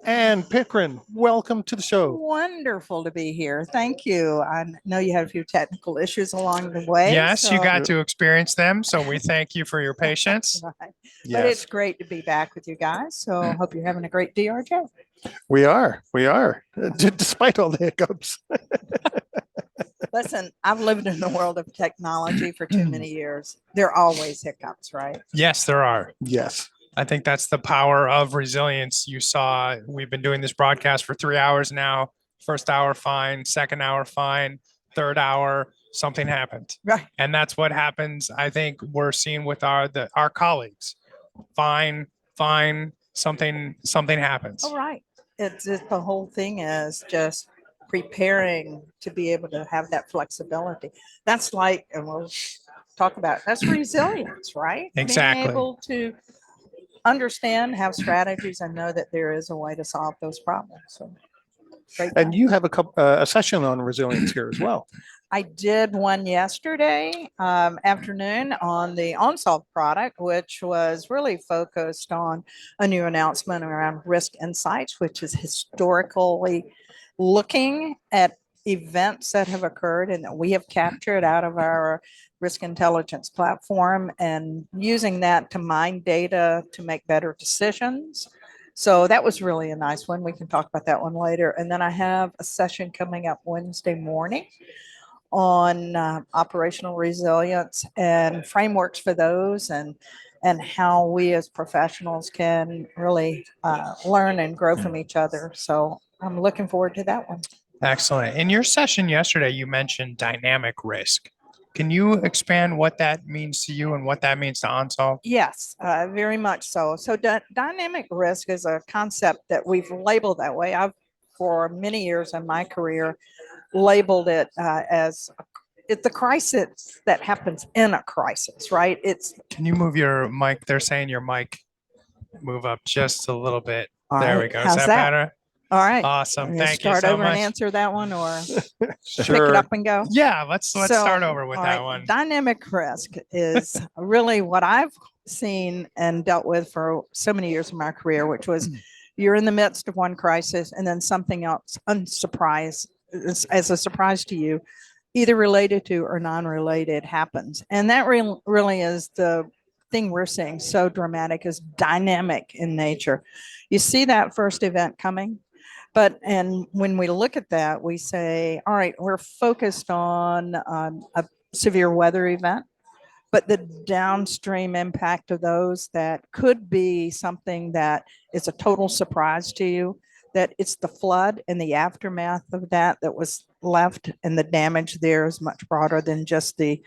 Ann Pickren, welcome to the show. Wonderful to be here. Thank you. I know you had a few technical issues along the way. Yes, you so- got to experience them. So we thank you for your patience. Right. Yes, But it's great to be back with you guys. So hope you're having a great DRJ. we are. Despite all the hiccups. Listen, I've lived in the world of technology for too many years. There are always hiccups, right? Yes, there are. Yes. I think that's the power of resilience. You saw, we've been doing this broadcast for 3 hours now. First hour, fine. Second hour, fine. Third hour, something happened. Right. And that's what happens. I think we're seeing with our colleagues. Fine, something happens. All right. It's the whole thing is just preparing to be able to have that flexibility. That's like, and we'll talk about that's resilience, right? Exactly. Being able to understand, have strategies, and know that there is a way to solve those problems. So, great. And you have a session on resilience here as well. I did one yesterday afternoon on the OnSolve product, which was really focused on a new announcement around risk insights, which is historically looking at events that have occurred and that we have captured out of our risk intelligence platform and using that to mine data to make better decisions. So that was really a nice one. We can talk about that one later. And then I have a session coming up Wednesday morning on operational resilience and frameworks for those and how we as professionals can really learn and grow from each other. So I'm looking forward to that one. Excellent. In your session yesterday, you mentioned dynamic risk. Can you expand what that means to you and what that means to OnSolve? Yes, very much so. So dynamic risk is a concept that we've labeled that way. I've, for many years in my career, labeled it as it's the crisis that happens in a crisis, right? Can you move your mic? They're saying your mic move up just a little bit. All There right. we go. How's Is that better? All right. Awesome. You Thank you start so over much. and answer that one, or pick it Sure. up and go. Yeah, let's So, start over with all that right, one. Dynamic risk is really what I've seen and dealt with for so many years of my career, which was you're in the midst of one crisis and then something else unsurprised as a surprise to you, either related to or non-related happens. And that really is the thing we're seeing so dramatic, is dynamic in nature. You see that first event coming, and when we look at that, we say, all right, we're focused on a severe weather event, but the downstream impact of those that could be something that is a total surprise to you, that it's the flood and the aftermath of that was left, and the damage there is much broader than just the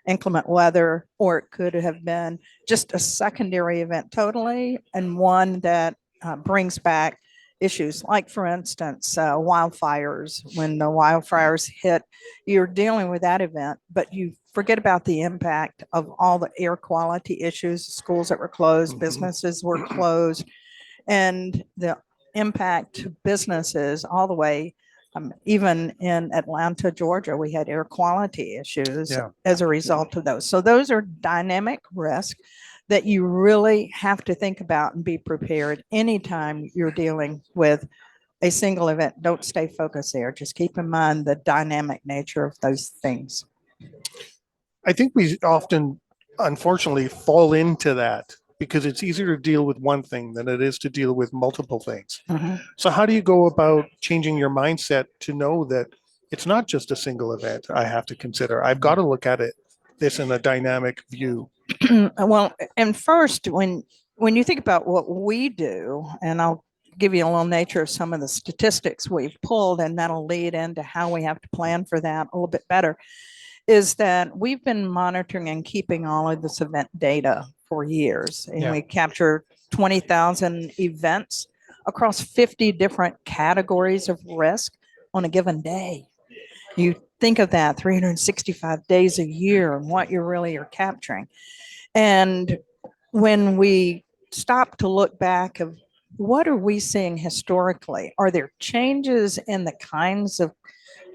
inclement weather, or it could have been just a secondary event totally, and one that brings back issues like, for instance, wildfires. When the wildfires hit, you're dealing with that event, but you forget about the impact of all the air quality issues, schools that were closed, businesses were closed, and the impact to businesses all the way. Even in Atlanta, Georgia, we had air quality issues as a result of those. So those are dynamic risks that you really have to think about and be prepared anytime you're dealing with a single event. Don't stay focused there. Just keep in mind the dynamic nature of those things. I think we often, unfortunately, fall into that because it's easier to deal with one thing than it is to deal with multiple things. So how do you go about changing your mindset to know that it's not just a single event I have to consider? I've got to look at this in a dynamic view. Well, and first, when you think about what we do, and I'll give you a little nature of some of the statistics we've pulled, and that'll lead into how we have to plan for that a little bit better, is that we've been monitoring and keeping all of this event data for years. And we capture 20,000 events across 50 different categories of risk on a given day. You think of that 365 days a year and what you really are capturing. And when we stop to look back of what are we seeing historically, are there changes in the kinds of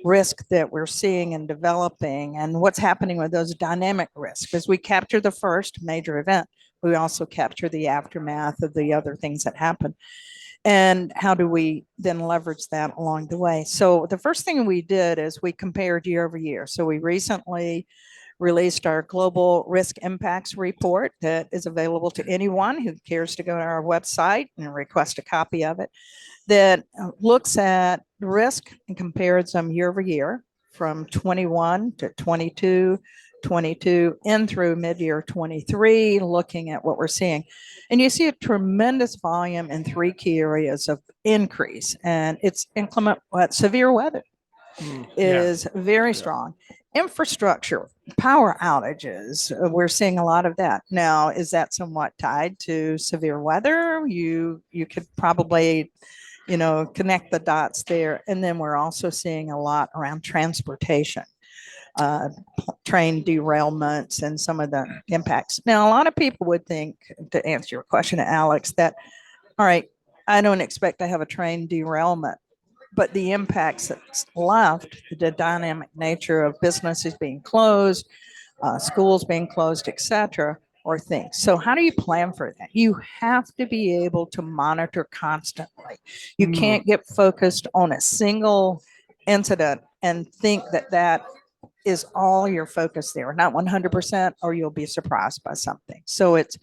risk that we're seeing and developing, and what's happening with those dynamic risks? Because we capture the first major event, we also capture the aftermath of the other things that happen. And how do we then leverage that along the way? So the first thing we did is we compared year over year. So we recently released our global risk impacts report that is available to anyone who cares to go to our website and request a copy of it, that looks at risk and compares them year over year from 21 to 22, 22 in through mid-year 23, looking at what we're seeing. And you see a tremendous volume in three key areas of increase, and it's inclement, severe weather is very strong. Infrastructure, power outages, we're seeing a lot of that. Now, is that somewhat tied to severe weather? You could probably, connect the dots there. And then we're also seeing a lot around transportation, train derailments and some of the impacts. Now, a lot of people would think, to answer your question, Alex, that, all right, I don't expect to have a train derailment, but the impacts that's left, the dynamic nature of businesses being closed, schools being closed, et cetera, or things. So how do you plan for that? You have to be able to monitor constantly. You can't get focused on a single incident and think that that is all your focus there, not 100%, or you'll be surprised by something. So it's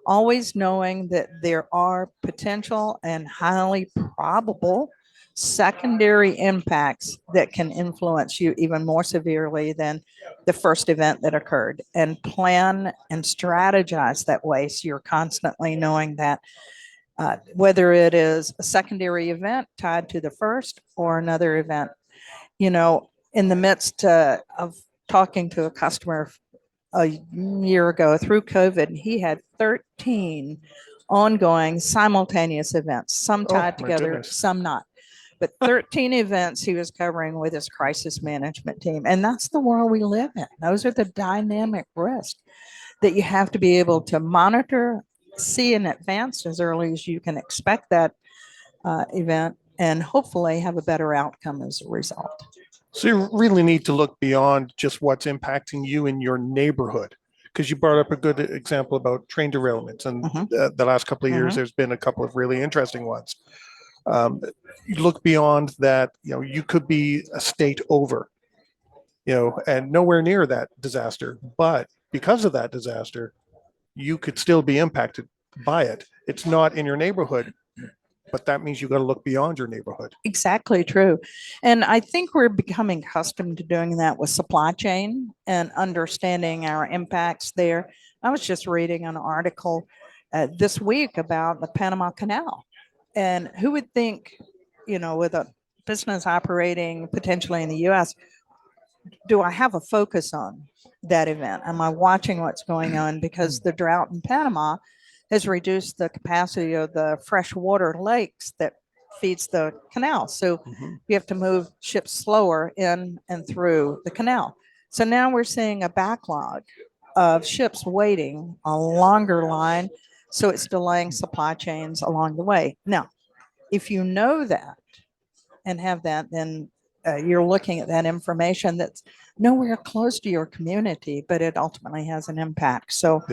always knowing that there are potential and highly probable secondary impacts that can influence you even more severely than the first event that occurred, and plan and strategize that way. So you're constantly knowing that whether it is a secondary event tied to the first or another event. In the midst of talking to a customer a year ago through COVID, he had 13 ongoing simultaneous events, some tied together, goodness. some not. But 13 events he was covering with his crisis management team. And that's the world we live in. Those are the dynamic risks that you have to be able to monitor, see in advance as early as you can expect that event, and hopefully have a better outcome as a result. So you really need to look beyond just what's impacting you in your neighborhood, because you brought up a good example about train derailments, and the last couple of years, there's been a couple of really interesting ones. You look beyond that, you could be a state over, and nowhere near that disaster, but because of that disaster, you could still be impacted by it. It's not in your neighborhood, but that means you got to look beyond your neighborhood. Exactly true. And I think we're becoming accustomed to doing that with supply chain and understanding our impacts there. I was just reading an article this week about the Panama Canal. And who would think, with a business operating potentially in the US, do I have a focus on that event? Am I watching what's going on? Because the drought in Panama has reduced the capacity of the freshwater lakes that feeds the canal. So you have to move ships slower in and through the canal. So now we're seeing a backlog of ships waiting, a longer line. So it's delaying supply chains along the way. Now, if you know that and have that, then you're looking at that information that's nowhere close to your community, but it ultimately has an impact. So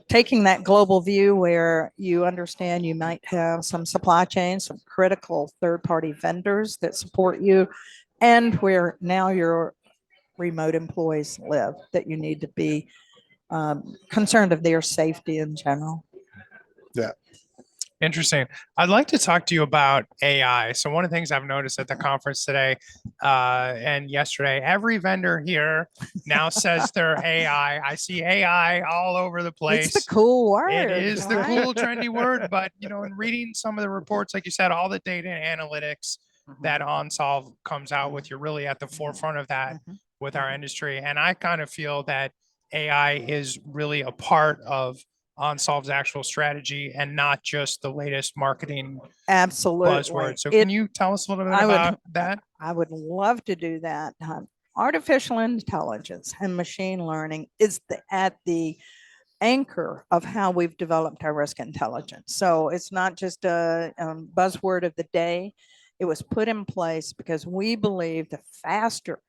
taking that global view where you understand you might have some supply chains, some critical third-party vendors that support you, and where now your remote employees live, that you need to be concerned of their safety in general. Yeah. Interesting. I'd like to talk to you about AI. So one of the things I've noticed at the conference today and yesterday, every vendor here now says they're AI. I see AI all over the place. It's the cool word. It is the right? cool, trendy word. But, in reading some of the reports, like you said, all the data and analytics that OnSolve comes out with, you're really at the forefront of that with our industry. And I kind of feel that AI is really a part of OnSolve's actual strategy and not just the latest marketing buzzword. So can you tell us a little bit about that? I would love to do that. Artificial intelligence and machine learning is at the anchor of how we've developed our risk intelligence. So it's not just a buzzword of the day. It was put in place because we believe the faster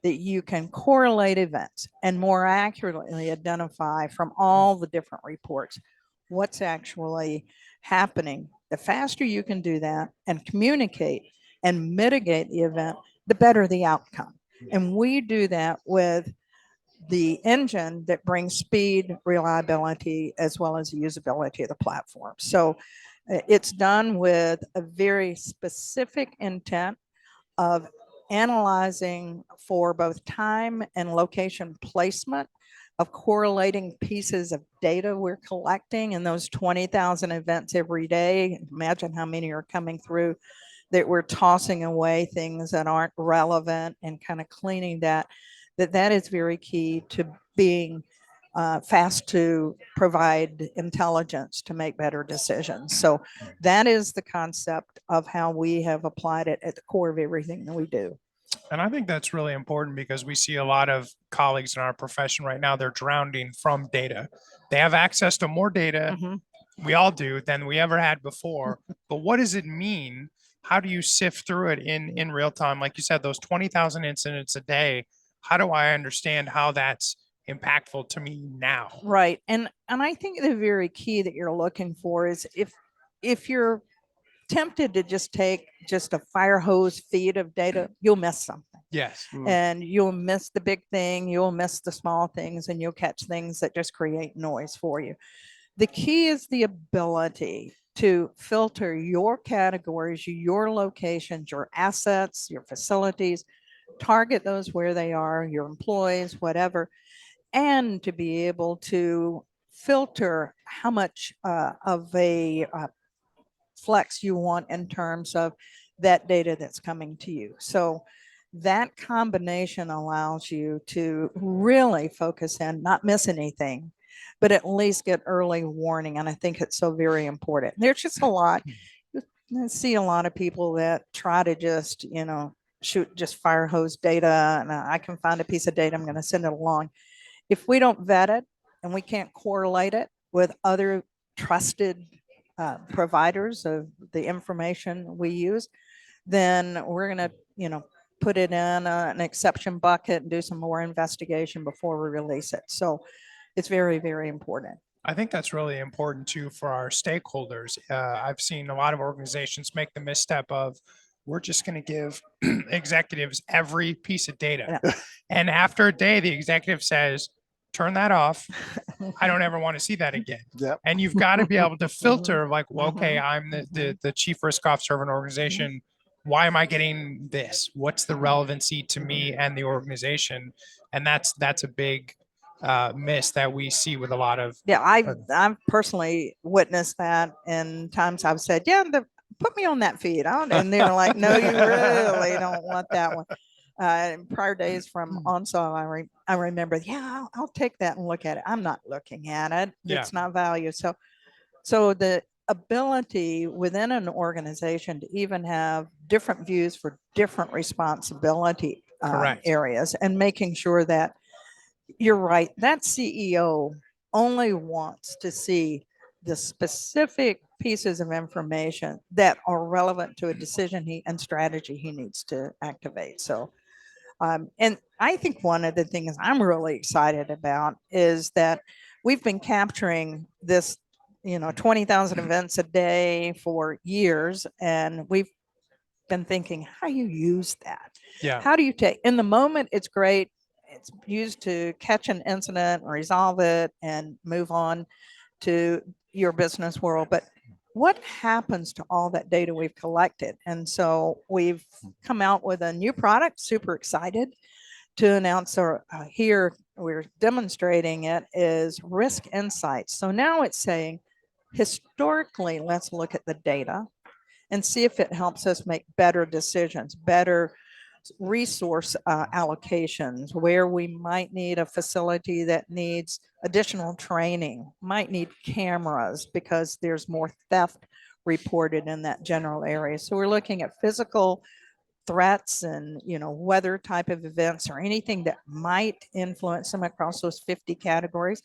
that you can correlate events and more accurately identify from all the different reports what's actually happening. The faster you can do that and communicate and mitigate the event, the better the outcome. And we do that with the engine that brings speed, reliability, as well as the usability of the platform. So it's done with a very specific intent of analyzing for both time and location placement, of correlating pieces of data we're collecting in those 20,000 events every day. Imagine how many are coming through, that we're tossing away things that aren't relevant and kind of cleaning that is very key to being fast to provide intelligence to make better decisions. So that is the concept of how we have applied it at the core of everything that we do. And I think that's really important because we see a lot of colleagues in our profession right now, they're drowning from data. They have access to more data, we all do, than we ever had before. But what does it mean? How do you sift through it in real time? Like you said, those 20,000 incidents a day, how do I understand how that's impactful to me now? Right. And I think the very key that you're looking for is if you're tempted to just take just a fire hose feed of data, you'll miss something. Yes. And you'll miss the big thing, you'll miss the small things, and you'll catch things that just create noise for you. The key is the ability to filter your categories, your locations, your assets, your facilities, target those where they are, your employees, whatever, and to be able to filter how much of a flex you want in terms of that data that's coming to you. So that combination allows you to really focus in, not miss anything, but at least get early warning. And I think it's so very important. There's just a lot. I see a lot of people that try to just, shoot just fire hose data, and I can find a piece of data, I'm going to send it along. If we don't vet it and we can't correlate it with other trusted providers of the information we use, then we're going to, put it in an exception bucket and do some more investigation before we release it. So it's very, very important. I think that's really important too for our stakeholders. I've seen a lot of organizations make the misstep of, we're just going to give executives every piece of data. Yeah. And after a day, the executive says, turn that off. I don't ever want to see that again. Yep. And you've got to be able to filter like, well, okay, I'm the chief risk officer of an organization. Why am I getting this? What's the relevancy to me and the organization? And that's a big miss that we see with a lot of. Yeah, I've personally witnessed that in times I've said, put me on that feed. And they're like, no, you really don't want that one. In prior days from OnSolve, I remember, I'll take that and look at it. I'm not looking at it. It's not value. So the ability within an organization to even have different views for different responsibility areas, and making sure that you're right, that CEO only wants to see the specific pieces of information that are relevant to a decision and strategy he needs to activate. So, and I think one of the things I'm really excited about is that we've been capturing this, 20,000 events a day for years, and we've been thinking, how do you use that? Yeah. How do you take, in the moment, it's great. It's used to catch an incident, resolve it, and move on to your business world. But what happens to all that data we've collected? And so we've come out with a new product, super excited to announce, or here we're demonstrating it, is Risk Insights. So now it's saying, historically, let's look at the data and see if it helps us make better decisions, better resource allocations, where we might need a facility that needs additional training, might need cameras because there's more theft reported in that general area. So we're looking at physical threats and, weather type of events or anything that might influence them across those 50 categories,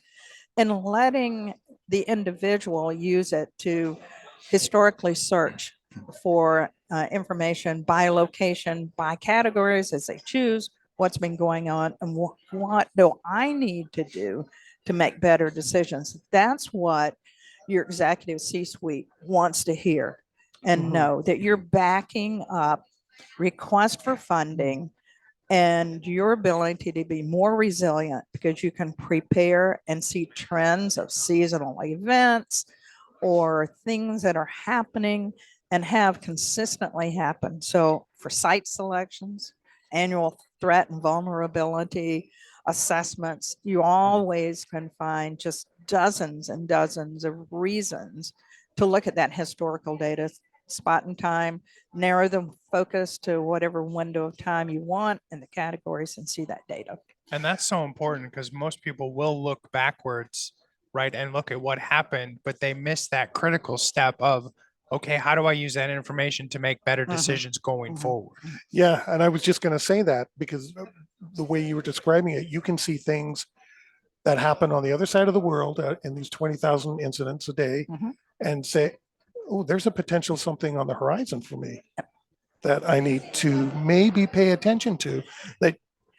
and letting the individual use it to historically search for information by location, by categories as they choose, what's been going on and what do I need to do to make better decisions. That's what your executive C-suite wants to hear and know, that you're backing up request for funding and your ability to be more resilient because you can prepare and see trends of seasonal events or things that are happening and have consistently happened. So for site selections, annual threat and vulnerability assessments, you always can find just dozens and dozens of reasons to look at that historical data, spot in time, narrow the focus to whatever window of time you want in the categories and see that data. And that's so important because most people will look backwards, right, and look at what happened, but they miss that critical step of, okay, how do I use that information to make better decisions going forward? Yeah, and I was just going to say that because the way you were describing it, you can see things that happen on the other side of the world in these 20,000 incidents a day and say, oh, there's a potential something on the horizon for me that I need to maybe pay attention to that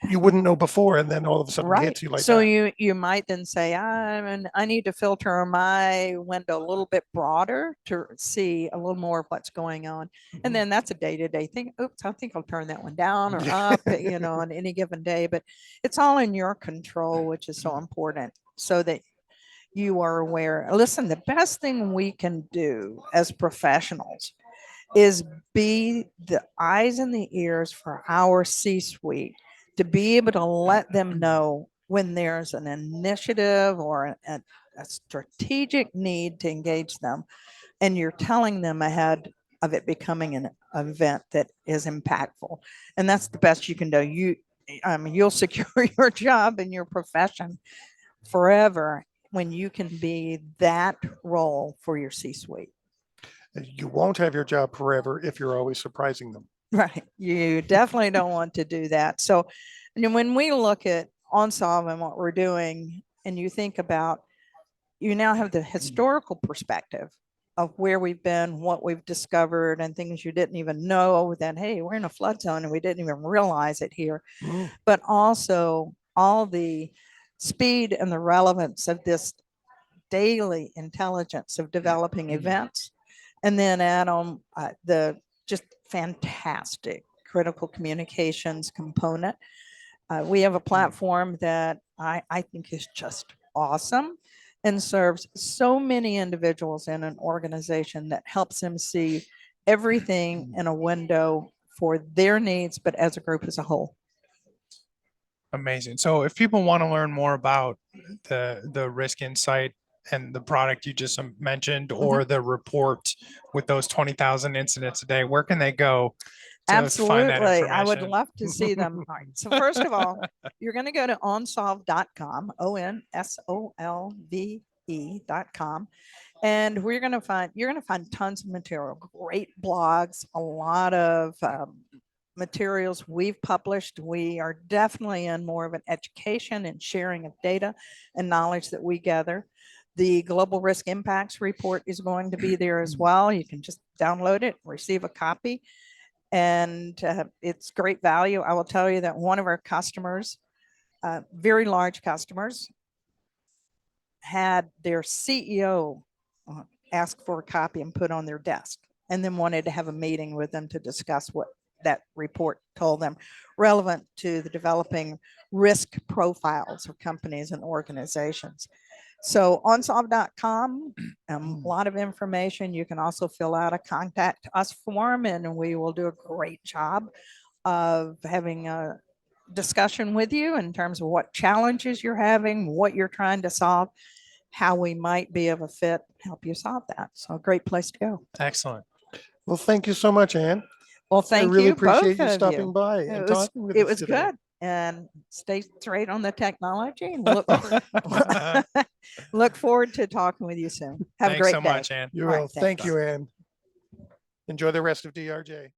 you wouldn't know before, and then all of a sudden it hits you like so that. you might then say, I need to filter my window a little bit broader to see a little more of what's going on. And then that's a day-to-day thing. Oops, I think I'll turn that one down or up, on any given day. But it's all in your control, which is so important, so that you are aware. Listen, the best thing we can do as professionals is be the eyes and the ears for our C-suite, to be able to let them know when there's an initiative or a strategic need to engage them, and you're telling them ahead of it becoming an event that is impactful. And that's the best you can do. You'll secure your job and your profession forever when you can be that role for your C-suite. You won't have your job forever if you're always surprising them. Right. You definitely don't want to do that. So when we look at OnSolve and what we're doing, and you think about, you now have the historical perspective of where we've been, what we've discovered, and things you didn't even know that, hey, we're in a flood zone and we didn't even realize it here. But also all the speed and the relevance of this daily intelligence of developing events. And then add on the just fantastic critical communications component. We have a platform that I think is just awesome and serves so many individuals in an organization that helps them see everything in a window for their needs, but as a group as a whole. Amazing. So if people want to learn more about the risk insight and the product you just mentioned, or the report with those 20,000 incidents a day, where can they go to find that Absolutely. I would information? love to see them. All right. So first of all, you're going to go to onsolve.com, ONSOLVE.com. And you're going to find tons of material, great blogs, a lot of materials we've published. We are definitely in more of an education and sharing of data and knowledge that we gather. The Global Risk Impacts Report is going to be there as well. You can just download it, receive a copy, and it's great value. I will tell you that one of our customers, very large customers, had their CEO ask for a copy and put on their desk, and then wanted to have a meeting with them to discuss what that report told them relevant to the developing risk profiles of companies and organizations. So onsolve.com, a lot of information. You can also fill out a contact us form, and we will do a great job of having a discussion with you in terms of what challenges you're having, what you're trying to solve, how we might be of a fit, help you solve that. So a great place to go. Excellent. Well, thank you so much, Ann. Well, thank I really you, appreciate both you of stopping you. by It and was, talking with it us was today. good. And stay straight on the technology, and look forward to talking with you soon. Have a Thanks great so day. much, Ann. You All right, will. Thank thanks. you, Ann. Enjoy the rest of DRJ.